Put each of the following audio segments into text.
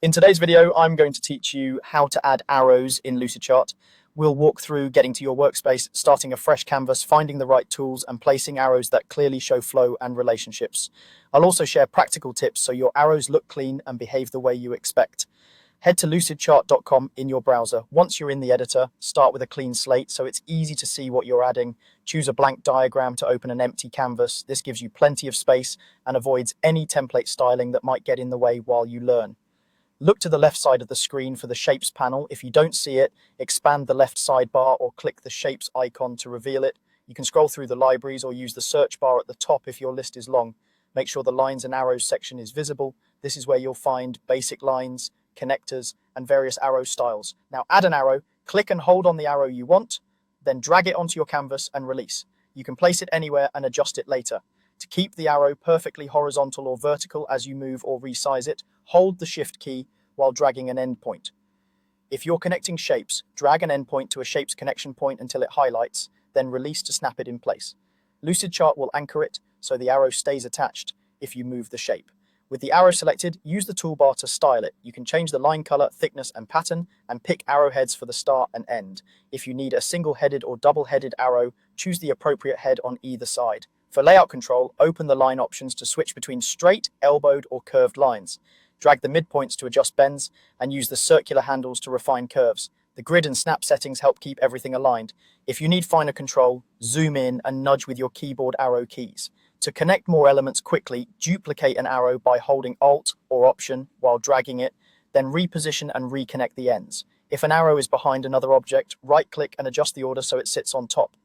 In today's video, I'm going to teach you how to add arrows in Lucidchart. We'll walk through getting to your workspace, starting a fresh canvas, finding the right tools, and placing arrows that clearly show flow and relationships. I'll also share practical tips so your arrows look clean and behave the way you expect. Head to lucidchart.com in your browser. Once you're in the editor, start with a clean slate so it's easy to see what you're adding. Choose a blank diagram to open an empty canvas. This gives you plenty of space and avoids any template styling that might get in the way while you learn. Look to the left side of the screen for the Shapes panel. If you don't see it, expand the left sidebar or click the Shapes icon to reveal it. You can scroll through the libraries or use the search bar at the top if your list is long. Make sure the Lines and Arrows section is visible. This is where you'll find basic lines, connectors, and various arrow styles. Now add an arrow, click and hold on the arrow you want, then drag it onto your canvas and release. You can place it anywhere and adjust it later. To keep the arrow perfectly horizontal or vertical as you move or resize it, hold the Shift key while dragging an endpoint. If you're connecting shapes, drag an endpoint to a shape's connection point until it highlights, then release to snap it in place. Lucidchart will anchor it so the arrow stays attached if you move the shape. With the arrow selected, use the toolbar to style it. You can change the line color, thickness, and pattern, and pick arrowheads for the start and end. If you need a single-headed or double-headed arrow, choose the appropriate head on either side. For layout control, open the line options to switch between straight, elbowed, or curved lines. Drag the midpoints to adjust bends, and use the circular handles to refine curves. The grid and snap settings help keep everything aligned. If you need finer control, zoom in and nudge with your keyboard arrow keys. To connect more elements quickly, duplicate an arrow by holding Alt or Option while dragging it, then reposition and reconnect the ends. If an arrow is behind another object, right-click and adjust the order so it sits on top.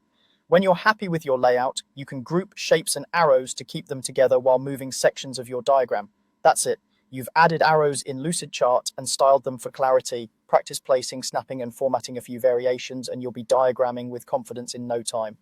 When you're happy with your layout, you can group shapes and arrows to keep them together while moving sections of your diagram. That's it. You've added arrows in Lucidchart and styled them for clarity. Practice placing, snapping, and formatting a few variations, and you'll be diagramming with confidence in no time.